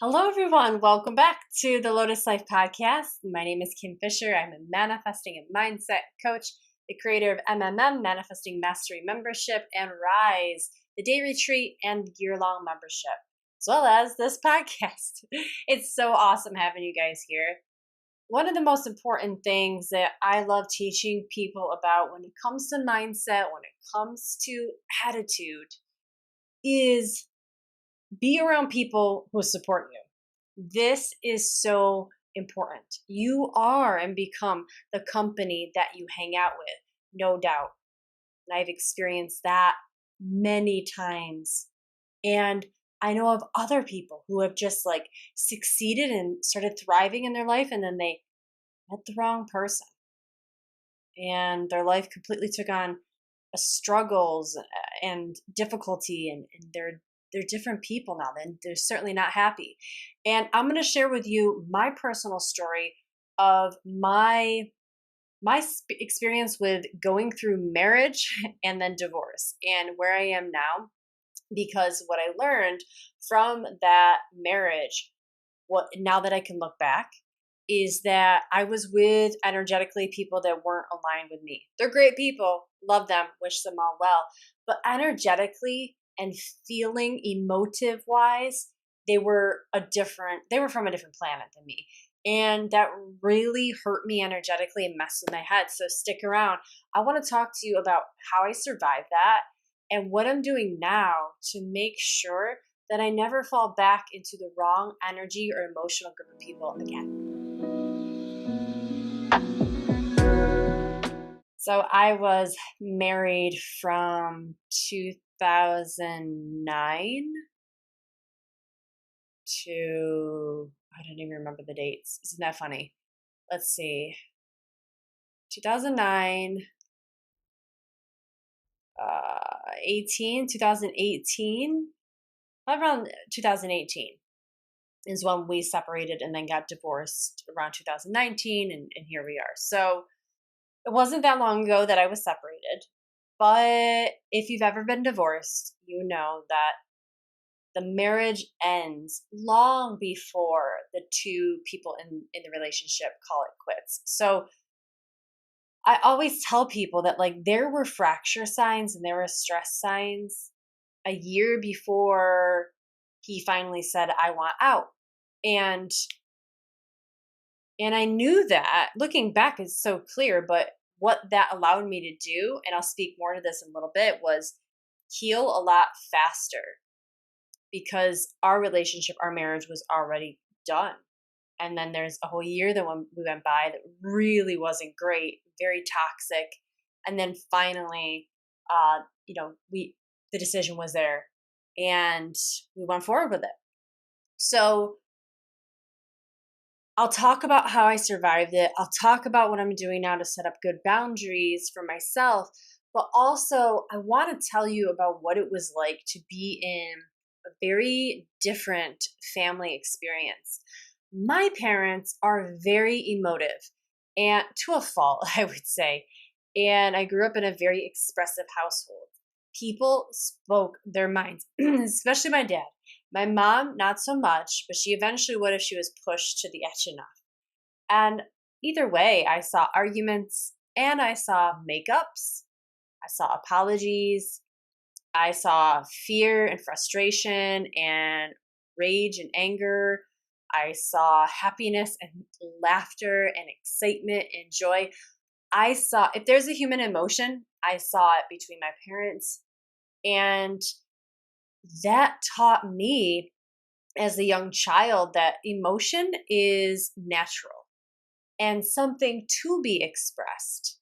Hello, everyone. Welcome back to the Lotus Life Podcast. My name is Kim Fisher. I'm a manifesting and mindset coach, the creator of Manifesting Mastery Membership, and Rise, the day retreat and year-long membership, as well as this podcast. It's so awesome having you guys here. One of the most important things that I love teaching people about when it comes to mindset, when it comes to attitude, is be around people who support you. This is so important. You are and become the company that you hang out with, no doubt. And I've experienced that many times. And I know of other people who have just succeeded and started thriving in their life, and then they met the wrong person. And their life completely took on struggles and difficulty, and they're different people now. Then they're certainly not happy. And I'm going to share with you my personal story of my experience with going through marriage and then divorce and where I am now. Because what I learned from that marriage, now that I can look back, is that I was with energetically people that weren't aligned with me. They're great people, love them, wish them all well, but energetically and feeling emotive wise, they were from a different planet than me. And that really hurt me energetically and messed with my head. So stick around. I want to talk to you about how I survived that and what I'm doing now to make sure that I never fall back into the wrong energy or emotional group of people again. So I was married from 2009 to, I don't even remember the dates. Isn't that funny? Let's see. 2009, 2018, around 2018 is when we separated and then got divorced around 2019, and here we are. So it wasn't that long ago that I was separated, but if you've ever been divorced, you know that the marriage ends long before the two people in the relationship call it quits. So I always tell people that there were fracture signs and there were stress signs a year before he finally said, I want out. And I knew that looking back is so clear, but what that allowed me to do, and I'll speak more to this in a little bit, was heal a lot faster because our relationship, our marriage was already done. And then there's a whole year that we went by that really wasn't great, very toxic. And then finally, the decision was there and we went forward with it. So I'll talk about how I survived it. I'll talk about what I'm doing now to set up good boundaries for myself. But also, I want to tell you about what it was like to be in a very different family experience. My parents are very emotive, and to a fault, I would say. And I grew up in a very expressive household. People spoke their minds, especially my dad. My mom, not so much, but she eventually would if she was pushed to the edge enough. And either way, I saw arguments and I saw makeups. I saw apologies. I saw fear and frustration and rage and anger. I saw happiness and laughter and excitement and joy. I saw, if there's a human emotion, I saw it between my parents. And that taught me as a young child that emotion is natural and something to be expressed.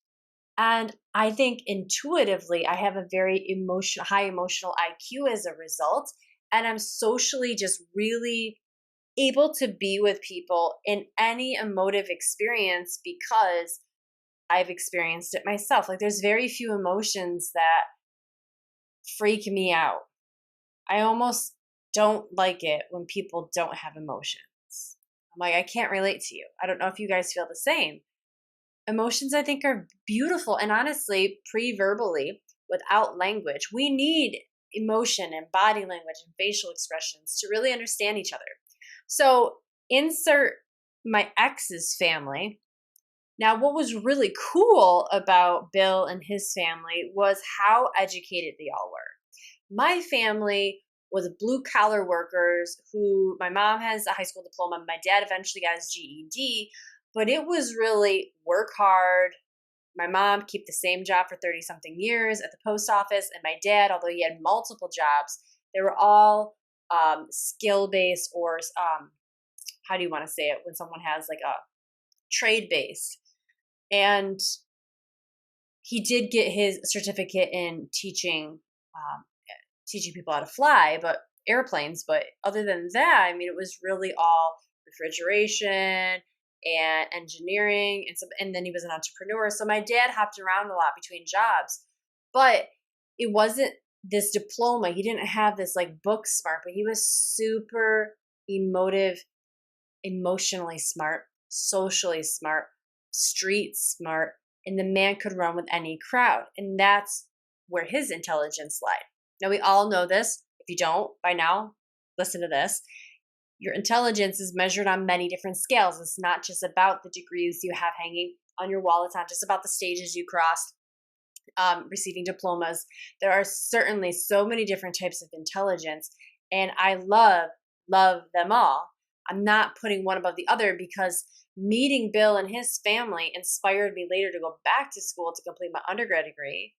And I think intuitively, I have a very high emotional IQ as a result. And I'm socially just really able to be with people in any emotive experience because I've experienced it myself. There's very few emotions that freak me out. I almost don't like it when people don't have emotions. I'm I can't relate to you. I don't know if you guys feel the same. Emotions, I think, are beautiful. And honestly, pre-verbally, without language, we need emotion and body language and facial expressions to really understand each other. So insert my ex's family. Now, what was really cool about Bill and his family was how educated they all were. My family was blue collar workers who my mom has a high school diploma. My dad eventually got his GED, but it was really work hard. My mom kept the same job for 30 something years at the post office. And my dad, although he had multiple jobs, they were all skill based or how do you want to say it when someone has like a trade based. And he did get his certificate in teaching people how to fly, but airplanes. But other than that, I mean, it was really all refrigeration and engineering, and then he was an entrepreneur. So my dad hopped around a lot between jobs, but it wasn't this diploma. He didn't have this like book smart, but he was super emotive, emotionally smart, socially smart, street smart, and the man could run with any crowd. And that's where his intelligence lied. Now, we all know this. If you don't by now, listen to this. Your intelligence is measured on many different scales. It's not just about the degrees you have hanging on your wall. It's not just about the stages you crossed, receiving diplomas. There are certainly so many different types of intelligence, and I love them all. I'm not putting one above the other because meeting Bill and his family inspired me later to go back to school to complete my undergrad degree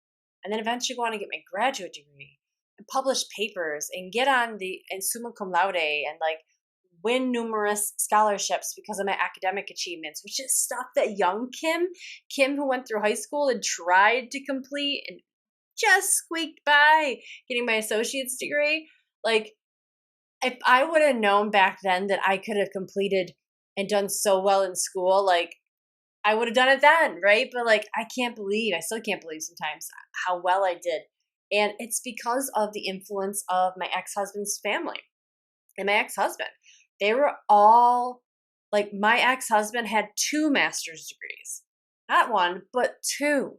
and then eventually go on to get my graduate degree and publish papers and get on the and summa cum laude and like win numerous scholarships because of my academic achievements, which is stuff that young Kim who went through high school and tried to complete and just squeaked by getting my associate's degree. Like, if I would have known back then that I could have completed and done so well in school, like I would have done it then, right? But like I still can't believe sometimes how well I did. And it's because of the influence of my ex-husband's family and my ex-husband. They were all like my ex-husband had 2 master's degrees. Not one, but 2.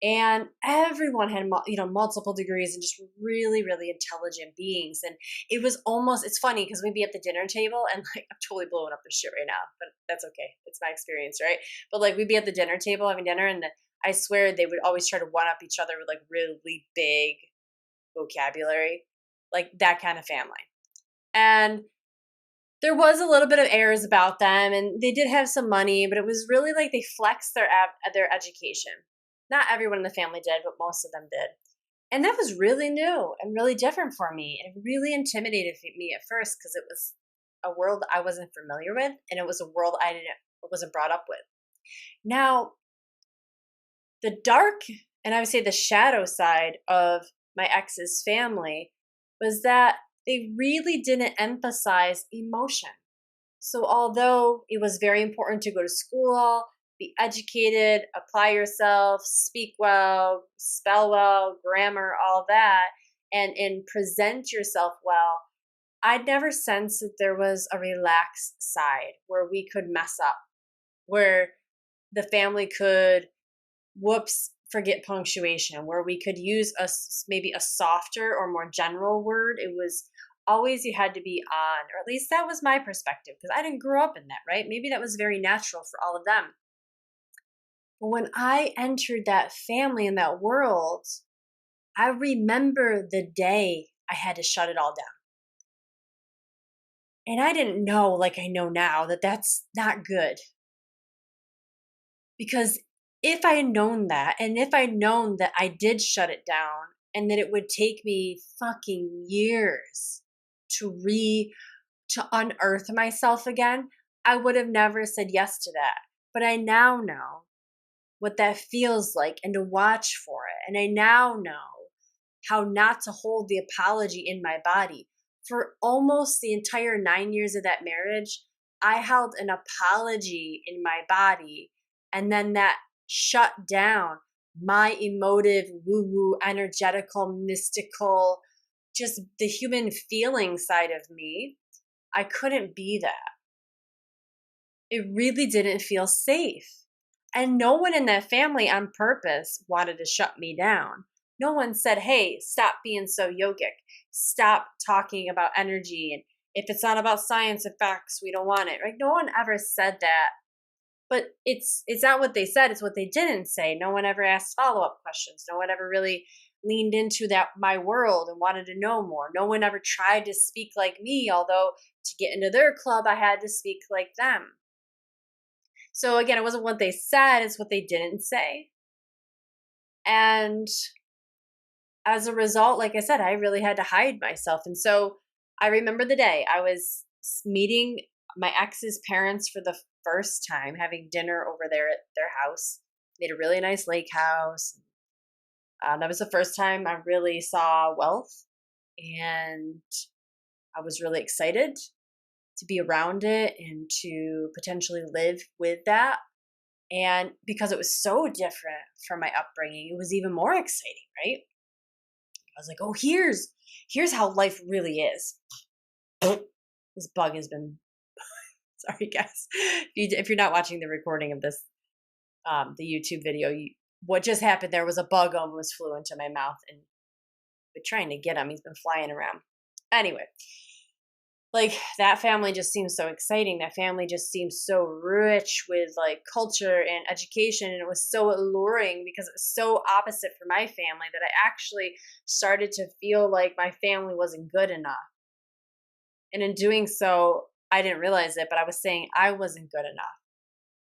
And everyone had multiple degrees and just really really intelligent beings. And it's funny because we'd be at the dinner table and like I'm totally blowing up this shit right now, but that's okay, it's my experience, right? But like we'd be at the dinner table having dinner, and I swear they would always try to one up each other with like really big vocabulary, like that kind of family. And there was a little bit of airs about them, and they did have some money, but it was really like they flexed their education. Not everyone in the family did, but most of them did. And that was really new and really different for me. It really intimidated me at first because it was a world I wasn't familiar with, and it was a world I wasn't brought up with. Now, the dark, and I would say the shadow side of my ex's family was that they really didn't emphasize emotion. So although it was very important to go to school, be educated, apply yourself, speak well, spell well, grammar, all that, and present yourself well, I'd never sensed that there was a relaxed side where we could mess up, where the family could forget punctuation, where we could use maybe a softer or more general word. It was always you had to be on, or at least that was my perspective because I didn't grow up in that, right? Maybe that was very natural for all of them. But when I entered that family and that world, I remember the day I had to shut it all down. And I didn't know, like I know now, that that's not good. Because if I had known that, and if I'd known that I did shut it down and that it would take me fucking years to unearth myself again, I would have never said yes to that. But I now know what that feels like and to watch for it. And I now know how not to hold the apology in my body. For almost the entire 9 years of that marriage, I held an apology in my body, and then that shut down my emotive, woo-woo, energetical, mystical, just the human feeling side of me. I couldn't be that. It really didn't feel safe. And no one in that family on purpose wanted to shut me down. No one said, hey, stop being so yogic. Stop talking about energy If it's not about science and facts, we don't want it. Right? No one ever said that. But it's not what they said, it's what they didn't say. No one ever asked follow-up questions. No one ever really leaned into that my world and wanted to know more. No one ever tried to speak like me, although to get into their club I had to speak like them. So again, it wasn't what they said, it's what they didn't say. And as a result, like I said, I really had to hide myself. And so I remember the day I was meeting my ex's parents for the first time, having dinner over there at their house. They had a really nice lake house. That was the first time I really saw wealth. And I was really excited to be around it and to potentially live with that. And because it was so different from my upbringing, it was even more exciting, right? I was like, oh, here's how life really is. This bug has been, sorry guys. If you're not watching the recording of this, the YouTube video, what just happened there was a bug almost flew into my mouth, and we're trying to get him. He's been flying around. Anyway, like that family just seems so exciting. That family just seems so rich with like culture and education. And it was so alluring because it was so opposite for my family that I actually started to feel like my family wasn't good enough. And in doing so, I didn't realize it, but I was saying I wasn't good enough.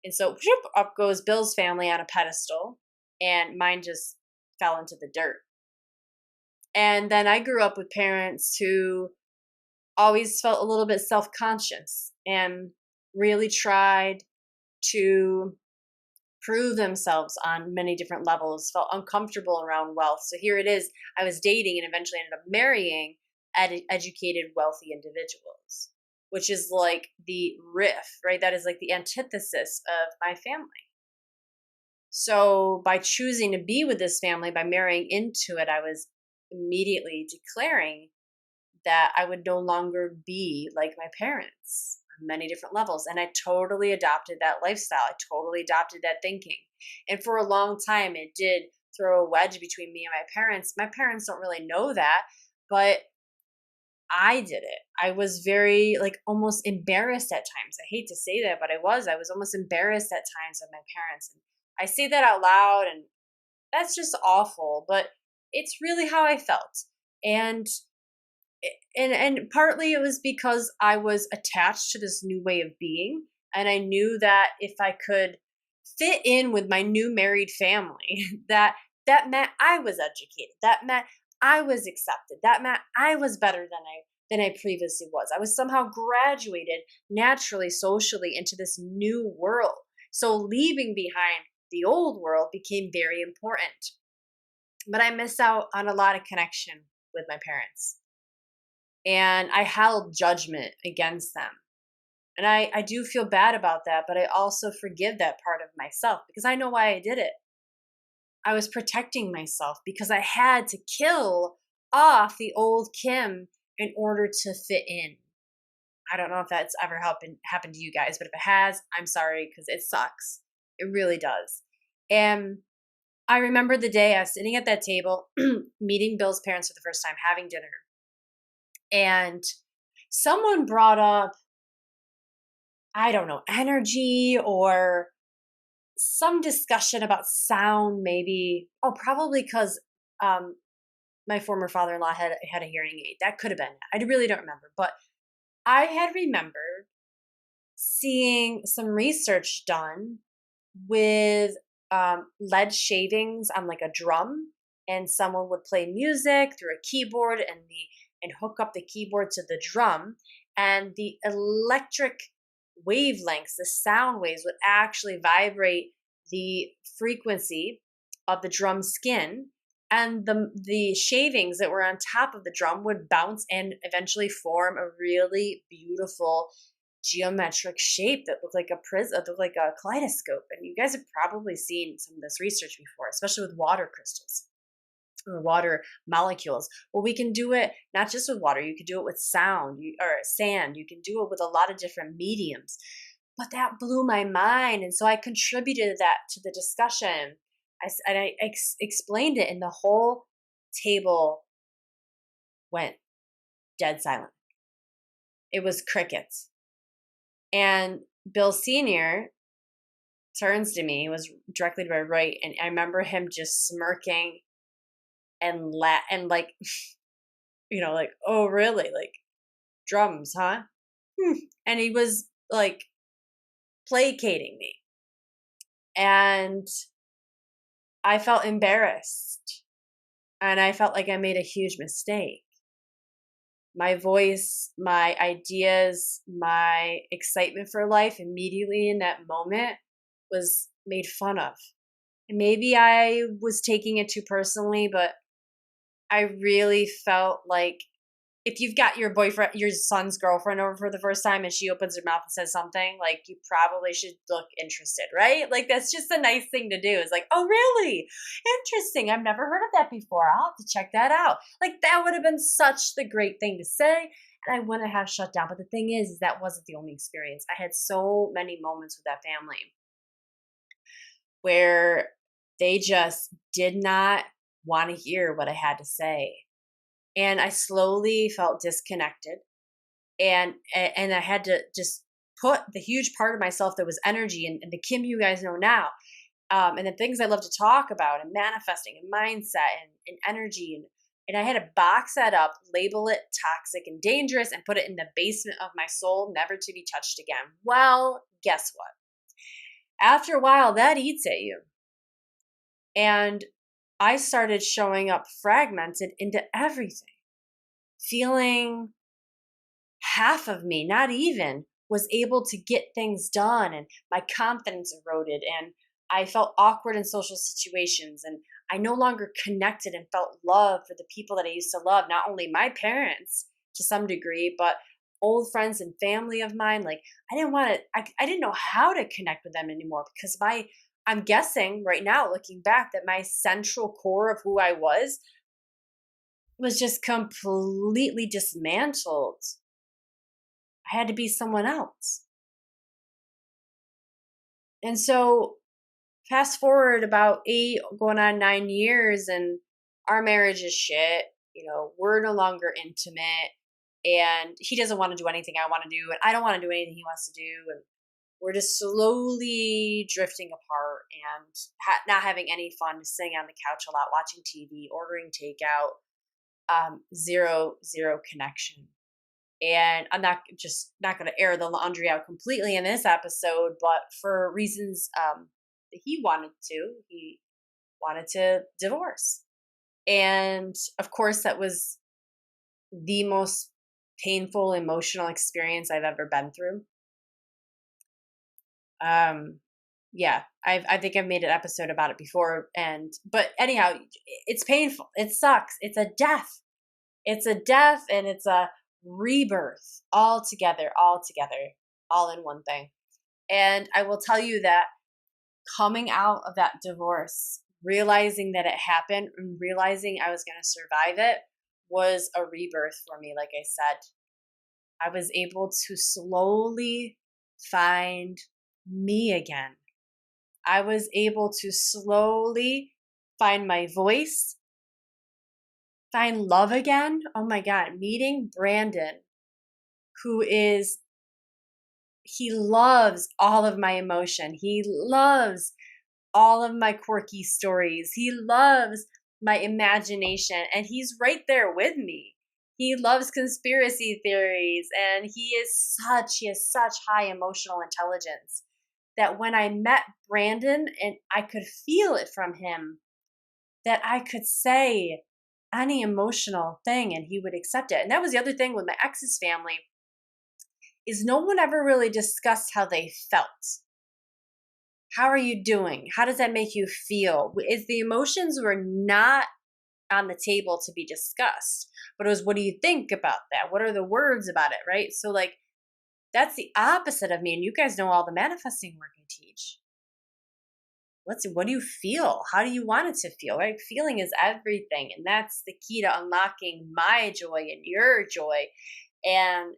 And so whoop, up goes Bill's family on a pedestal, and mine just fell into the dirt. And then I grew up with parents who always felt a little bit self-conscious and really tried to prove themselves on many different levels, felt uncomfortable around wealth. So here it is, I was dating and eventually ended up marrying educated, wealthy individuals, which is like the riff, right? That is like the antithesis of my family. So by choosing to be with this family, by marrying into it, I was immediately declaring that I would no longer be like my parents on many different levels. And I totally adopted that lifestyle. I totally adopted that thinking. And for a long time, it did throw a wedge between me and my parents. My parents don't really know that, but I did it. I was very like almost embarrassed at times. I hate to say that, but I was almost embarrassed at times of my parents. And I say that out loud, and that's just awful, but it's really how I felt. And partly it was because I was attached to this new way of being, and I knew that if I could fit in with my new married family, that meant I was educated. That meant I was accepted. That meant I was better than I previously was. I was somehow graduated naturally, socially into this new world. So leaving behind the old world became very important. But I missed out on a lot of connection with my parents. And I held judgment against them. And I do feel bad about that, but I also forgive that part of myself because I know why I did it. I was protecting myself because I had to kill off the old Kim in order to fit in. I don't know if that's ever happened to you guys, but if it has, I'm sorry because it sucks. It really does. And I remember the day I was sitting at that table, meeting Bill's parents for the first time, having dinner. And someone brought up, I don't know, energy or some discussion about sound, maybe. Oh, probably because my former father-in-law had a hearing aid. That could have been. I really don't remember. But I had remembered seeing some research done with lead shavings on like a drum, and someone would play music through a keyboard and hook up the keyboard to the drum, and the electric wavelengths, the sound waves, would actually vibrate the frequency of the drum skin, and the shavings that were on top of the drum would bounce and eventually form a really beautiful geometric shape that looked like a prism, that looked like a kaleidoscope. And you guys have probably seen some of this research before, especially with water crystals or water molecules. Well, we can do it not just with water. You could do it with sound or sand. You can do it with a lot of different mediums. But that blew my mind. And so I contributed that to the discussion. I explained it, and the whole table went dead silent. it was crickets. And Bill Sr. turns to me, he was directly to my right, and I remember him just smirking and like, like, oh really? Like, drums, huh? And he was like placating me. And I felt embarrassed. And I felt like I made a huge mistake. My voice, my ideas, my excitement for life immediately in that moment was made fun of. And maybe I was taking it too personally, but I really felt like if you've got your son's girlfriend over for the first time and she opens her mouth and says something, like, you probably should look interested, right? Like, that's just a nice thing to do. It's like, oh, really? Interesting. I've never heard of that before. I'll have to check that out. Like, that would have been such the great thing to say. And I wouldn't have shut down. But the thing is that wasn't the only experience. I had so many moments with that family where they just did not want to hear what I had to say. And I slowly felt disconnected, and I had to just put the huge part of myself that was energy and the Kim you guys know now, and the things I love to talk about, and manifesting, and mindset, and energy, and I had to box that up, label it toxic and dangerous, and put it in the basement of my soul, never to be touched again. Well, guess what? After a while, that eats at you, and I started showing up fragmented into everything, feeling half of me, not even, was able to get things done, and my confidence eroded, and I felt awkward in social situations, and I no longer connected and felt love for the people that I used to love, not only my parents to some degree, but old friends and family of mine. Like, I didn't want to, I didn't know how to connect with them anymore because I'm guessing right now, looking back, that my central core of who I was just completely dismantled. I had to be someone else. And so fast forward about 8 going on 9 years, and our marriage is shit. We're no longer intimate, and he doesn't want to do anything I want to do, and I don't want to do anything he wants to do. And we're just slowly drifting apart and not having any fun, sitting on the couch a lot, watching TV, ordering takeout, zero connection. And I'm not going to air the laundry out completely in this episode, but for reasons that he wanted to divorce. And of course, that was the most painful emotional experience I've ever been through. Yeah, I think I've made an episode about it before, but anyhow, it's painful. It sucks. It's a death. It's a death, and it's a rebirth all together, all in one thing. And I will tell you that coming out of that divorce, realizing that it happened and realizing I was going to survive it was a rebirth for me. Like I said, I was able to slowly find me again. I was able to slowly find my voice, find love again. Oh my God, meeting Brandon, he loves all of my emotion. He loves all of my quirky stories. He loves my imagination, and he's right there with me. He loves conspiracy theories, and he has such high emotional intelligence that when I met Brandon, and I could feel it from him, that I could say any emotional thing and he would accept it. And that was the other thing with my ex's family, is no one ever really discussed how they felt. How are you doing? How does that make you feel? Is the emotions were not on the table to be discussed, but it was, what do you think about that? What are the words about it, right? So like, that's the opposite of me. And you guys know all the manifesting work I teach. What do you feel? How do you want it to feel, right? Feeling is everything. And that's the key to unlocking my joy and your joy. And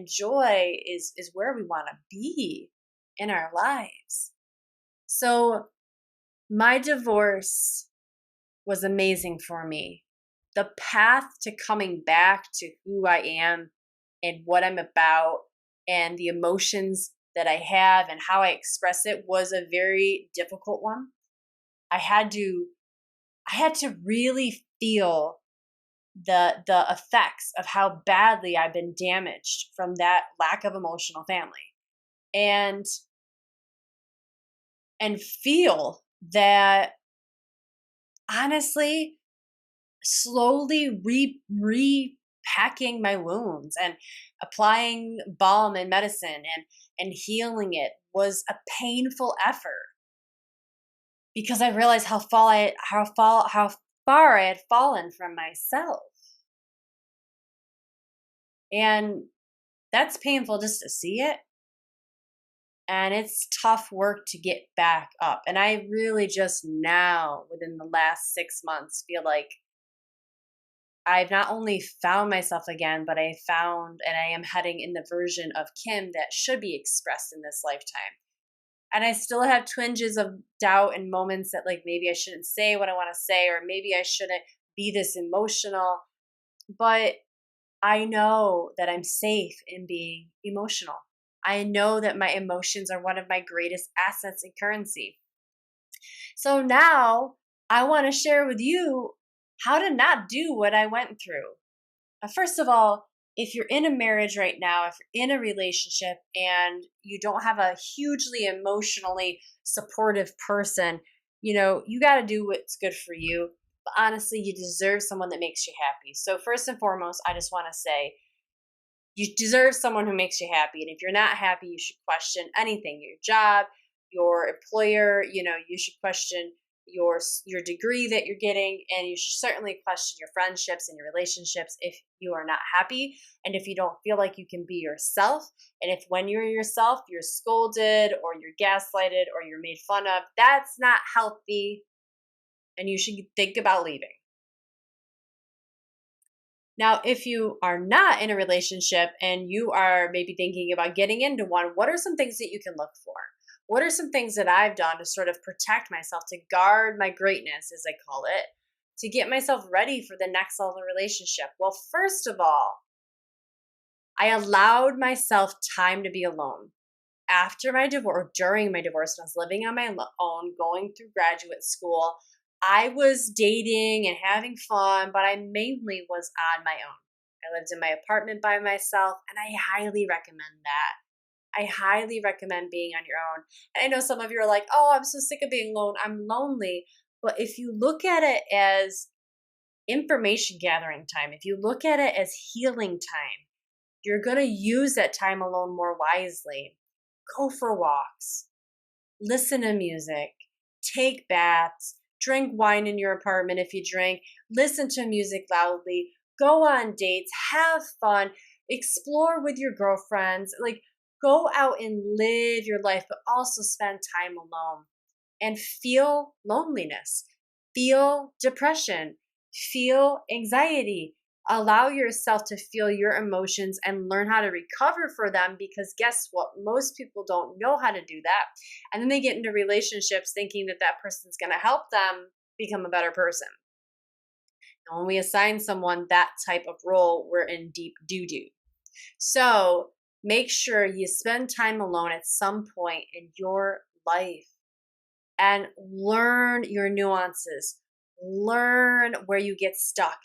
joy is where we want to be in our lives. So my divorce was amazing for me. The path to coming back to who I am and what I'm about and the emotions that I have and how I express it was a very difficult one. I had to really feel the effects of how badly I've been damaged from that lack of emotional family. And feel that, honestly, slowly repacking my wounds and applying balm and medicine and healing it was a painful effort, because I realized how far I had fallen from myself. And that's painful just to see it. And it's tough work to get back up. And I really just now, within the last 6 months, feel like I've not only found myself again, but I found and I am heading in the version of Kim that should be expressed in this lifetime. And I still have twinges of doubt and moments that, like, maybe I shouldn't say what I want to say, or maybe I shouldn't be this emotional. But I know that I'm safe in being emotional. I know that my emotions are one of my greatest assets and currency. So now I want to share with you how to not do what I went through. First of all, if you're in a marriage right now, if you're in a relationship and you don't have a hugely emotionally supportive person, you got to do what's good for you. But honestly, you deserve someone that makes you happy. So, first and foremost, I just want to say you deserve someone who makes you happy. And if you're not happy, you should question anything, your job, your employer. You should question your degree that you're getting, and you should certainly question your friendships and your relationships if you are not happy and if you don't feel like you can be yourself. And if when you're yourself you're scolded or you're gaslighted or you're made fun of, that's not healthy, and you should think about leaving. Now, if you are not in a relationship and you are maybe thinking about getting into one, what are some things that you can look for? What are some things that I've done to sort of protect myself, to guard my greatness, as I call it, to get myself ready for the next level relationship? Well, first of all, I allowed myself time to be alone. After my divorce, during my divorce, when I was living on my own, going through graduate school, I was dating and having fun, but I mainly was on my own. I lived in my apartment by myself, and I highly recommend that. I highly recommend being on your own. And I know some of you are like, oh, I'm so sick of being alone. I'm lonely. But if you look at it as information gathering time, if you look at it as healing time, you're going to use that time alone more wisely. Go for walks, listen to music, take baths, drink wine in your apartment if you drink, listen to music loudly, go on dates, have fun, explore with your girlfriends, like go out and live your life, but also spend time alone and feel loneliness, feel depression, feel anxiety. Allow yourself to feel your emotions and learn how to recover for them, because guess what? Most people don't know how to do that. And then they get into relationships thinking that that person's going to help them become a better person. And when we assign someone that type of role, we're in deep doo-doo. So make sure you spend time alone at some point in your life and learn your nuances, learn where you get stuck,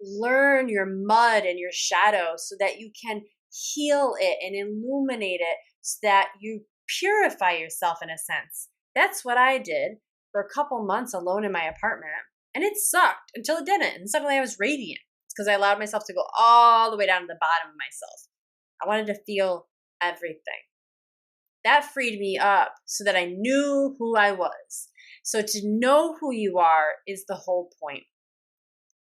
learn your mud and your shadow so that you can heal it and illuminate it so that you purify yourself in a sense. That's what I did for a couple months alone in my apartment. And it sucked until it didn't. And suddenly I was radiant. It's because I allowed myself to go all the way down to the bottom of myself. I wanted to feel everything. That freed me up so that I knew who I was. So to know who you are is the whole point.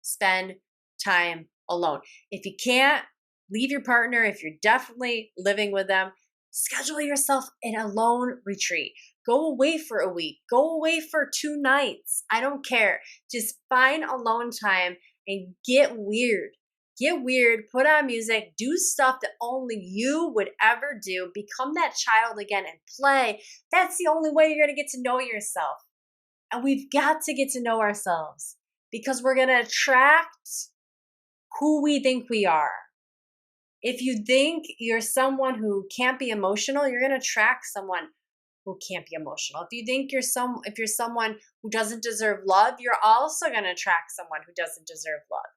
Spend time alone. If you can't, leave your partner. If you're definitely living with them, schedule yourself an alone retreat. Go away for a week. Go away for 2 nights. I don't care. Just find alone time and get weird. Get weird, put on music, do stuff that only you would ever do. Become that child again and play. That's the only way you're going to get to know yourself. And we've got to get to know ourselves, because we're going to attract who we think we are. If you think you're someone who can't be emotional, you're going to attract someone who can't be emotional. If you think if you're someone who doesn't deserve love, you're also going to attract someone who doesn't deserve love.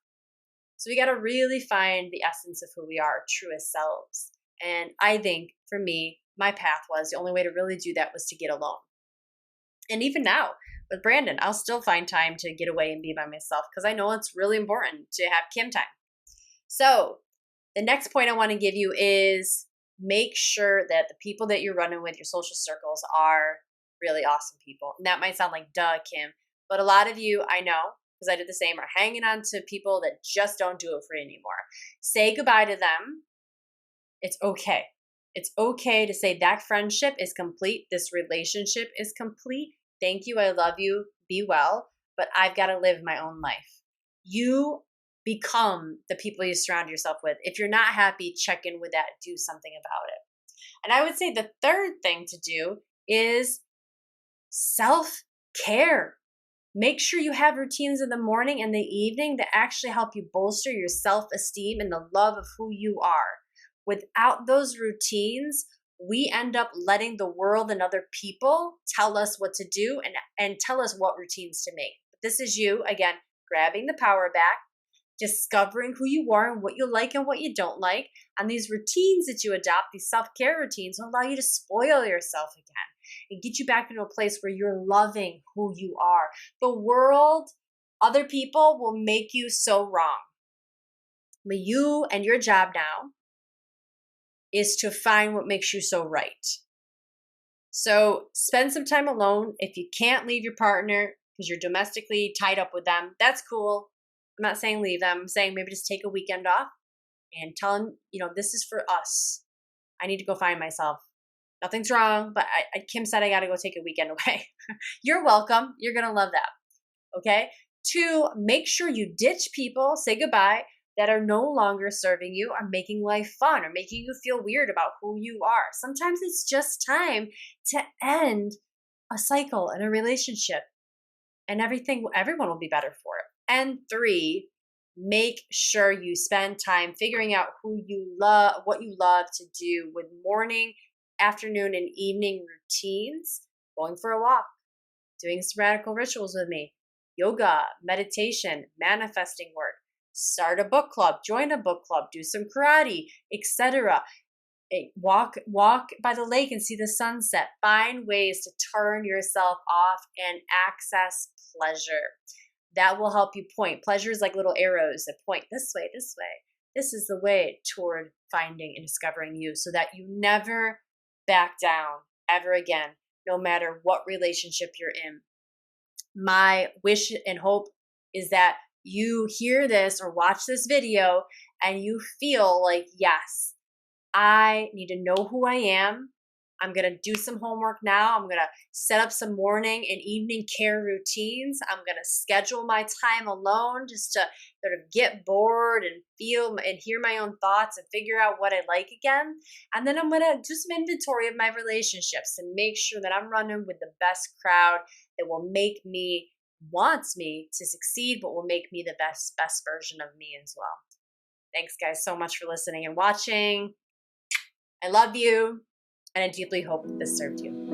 So we got to really find the essence of who we are, our truest selves. And I think for me, my path was the only way to really do that was to get alone. And even now with Brandon, I'll still find time to get away and be by myself because I know it's really important to have Kim time. So the next point I want to give you is make sure that the people that you're running with, your social circles, are really awesome people. And that might sound like, duh, Kim, but a lot of you, I know, because I did the same, are hanging on to people that just don't do it for you anymore. Say goodbye to them. It's okay. It's okay to say that friendship is complete. This relationship is complete. Thank you. I love you. Be well. But I've got to live my own life. You become the people you surround yourself with. If you're not happy, check in with that. Do something about it. And I would say the third thing to do is self-care. Make sure you have routines in the morning and the evening that actually help you bolster your self-esteem and the love of who you are. Without those routines, we end up letting the world and other people tell us what to do and tell us what routines to make. But this is you, again, grabbing the power back, discovering who you are and what you like and what you don't like. And these routines that you adopt, these self-care routines, will allow you to spoil yourself again and get you back into a place where you're loving who you are. The world, other people will make you so wrong. But you and your job now is to find what makes you so right. So spend some time alone. If you can't leave your partner because you're domestically tied up with them, that's cool. I'm not saying leave them. I'm saying maybe just take a weekend off and tell them, this is for us. I need to go find myself. Nothing's wrong, but Kim said I got to go take a weekend away. You're welcome. You're going to love that. Okay? 2, make sure you ditch people, say goodbye, that are no longer serving you, are making life fun, or making you feel weird about who you are. Sometimes it's just time to end a cycle in a relationship, and everyone will be better for it. And 3, make sure you spend time figuring out what you love to do with morning, afternoon, and evening routines. Going for a walk, doing some radical rituals with me, yoga, meditation, manifesting work. Start a book club, join a book club, do some karate, etc. Walk by the lake and see the sunset. Find ways to turn yourself off and access pleasure. That will help you point. Pleasure is like little arrows that point this way, this way. This is the way toward finding and discovering you, so that you never back down ever again, no matter what relationship you're in. My wish and hope is that you hear this or watch this video and you feel like, yes, I need to know who I am. I'm going to do some homework now. I'm going to set up some morning and evening care routines. I'm going to schedule my time alone just to sort of get bored and feel and hear my own thoughts and figure out what I like again. And then I'm going to do some inventory of my relationships and make sure that I'm running with the best crowd that will wants me to succeed, but will make me the best version of me as well. Thanks, guys, so much for listening and watching. I love you, and I deeply hope that this served you.